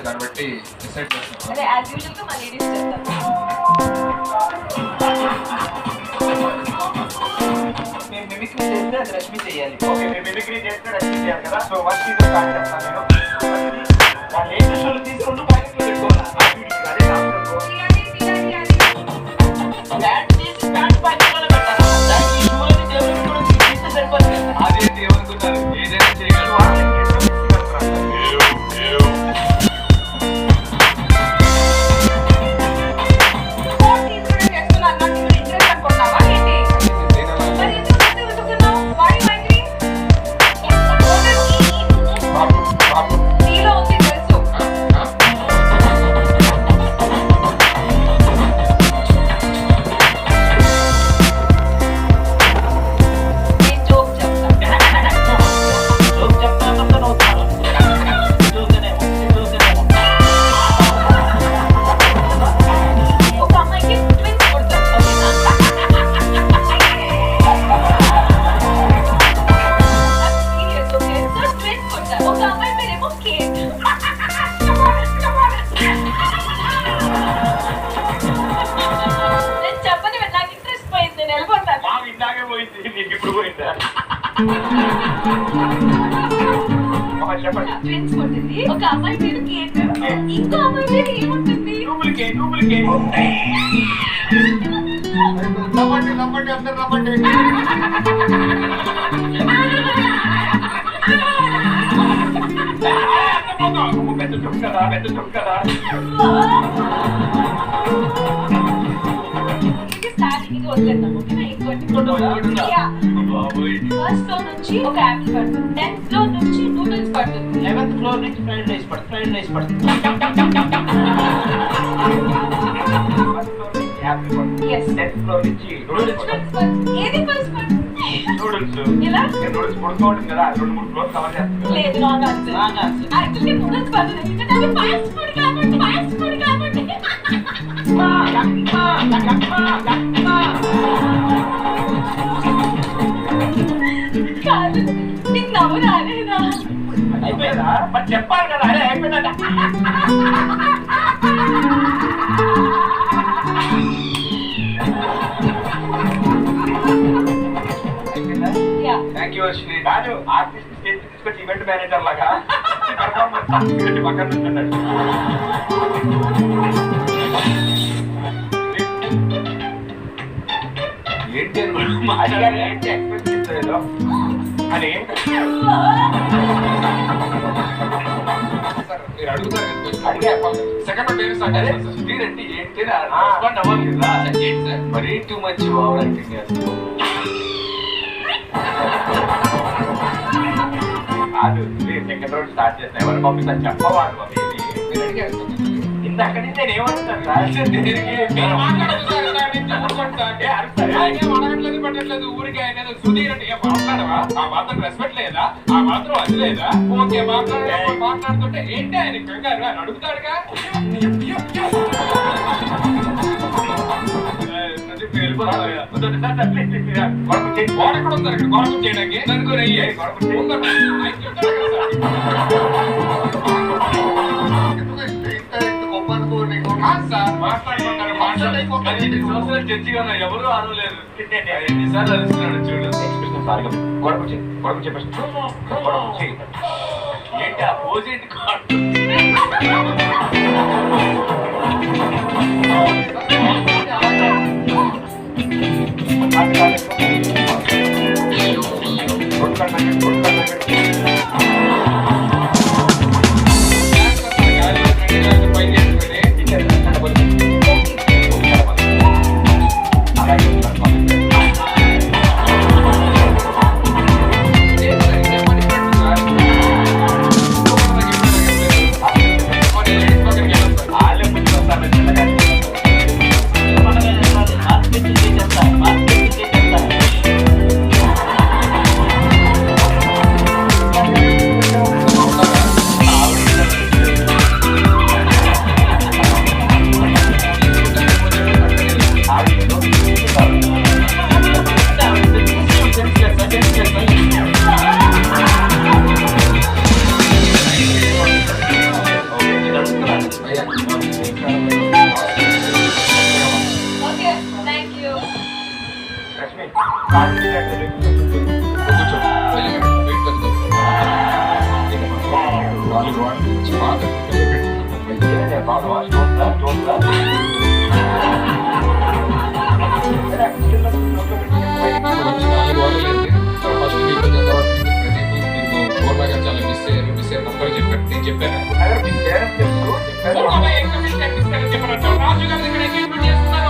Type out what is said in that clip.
దాన్ని బట్టి డిసైడ్ చేస్తాం. అదే యాజ్ యూజువల్ గా మా లేడీస్ చెప్తారు. మేము మిమిక్రీ చేస్తే అది రష్మి చేయాలి. ఓకే, మేము మిమిక్రీ చేస్తే రష్మి చేయాలి కదా. సో ఫస్ట్ ఇది స్టార్ట్ చేస్తాను నేను. ఆ లేటెస్ట్ షోలు తీసి 2 ప్యాకెట్లు పెట్టుకోవాలి. అదే బ్యాట్ తీసి బ్యాట్ ప్యాకెట్లో పెట్టాలి. దానికి ఈ షోలని డెవలప్ కూడా తీస్తే సరిపోతుంది కదా. అదేంటి ఏమనుకున్నారు, ఏదైనా చేయగలరు. ఒక అమ్మాయి పేరు కేట్, ఇంకో అమ్మాయి పేరు ఏముంటుంది? డూప్లికేట్. అందరు రమ్మండి. పెద్ద చెప్పు కదా. ఫస్ట్ ఫ్లోర్ నుంచి ఒక యాపిల్ పడుతుంది, 10th ఫ్లోర్ నుంచి నూడిల్స్ పడుతుంది, 11th ఫ్లోర్ నుంచి ఫ్రైడ్ రైస్ పడుతుంది. Yes. 10th ఫ్లోర్ నుంచి నూడిల్స్ పడుతుంది. ఏది ఫస్ట్ పడుతుంది? నూడిల్స్. ఎలా? నూడిల్స్ పడుకోవడం కదా, 2-3 ఫ్లోర్ కవర్ చేస్తుంది. లేదు, రాంగ్ ఆన్సర్. యాక్చువల్లీ నూడిల్స్ పడుతుంది ఎందుకంటే అది ఫాస్ట్ ఫుడ్ కాబట్టి. కాదు, నీకు నవ్వు రాలేదా? అయిపోయిందా? మరి చెప్పాలి కదా. అదే అయిపోయిందట. Thank you Ashwini. కాదు, ఆర్టిస్ట్ స్టేజ్ తీసుకొచ్చి ఈవెంట్ మేనేజర్ లాగా పర్ఫార్మెన్స్ పక్కన నుంచున్నాడు. ఏంటి ఏంటి ఎక్స్పెక్ట్ చేస్తలేదో అని మీరు అడుగుతారు అడిగా. సెకండ్ పేరు అదే సుధీర్ అంటే ఏంటి రెస్పాండ్ అవ్వాలి కదా. ఏంటి సార్ మరీ టూ మచ్ ఓవర్ యాక్టింగ్ చేస్తారు. కాదు, సెకండ్ రౌండ్ స్టార్ట్ చేస్తా. ఎవరు పంపిస్తాను చెప్పవాడు. మీరు అడిగారు ఇందాక నుంచి నేను ఏమంటున్నాను పెట్టట్లేదు. ఊరికి ఆయన సుధీర్ అంటే మాట్లాడవా, ఆ మాత్రం రెస్పెక్ట్ లేదా, ఆ మాత్రం అది లేదా? ఓకే మాట్లాడుతుంటే ఏంటి ఆయన కంగారు అని అడుగుతాడుగా. గోడక్కడ ఉంది అక్కడ గోడకు చేయడానికి చర్చిగా ఎవరు ఆడలేదు. ఎన్నిసార్లు అరుస్తున్నాడు చూడు. గొడవ చెప్పేసి ఏంటి ఆ Posit okay thank you Rashmi call చేసినట్టు కూర్చో వెళ్ళి వెయిట్ పెట్టుకో బాగా చూస్తా రాజు గారి దగ్గర ఎంగేజ్మెంట్ చేస్తున్నారు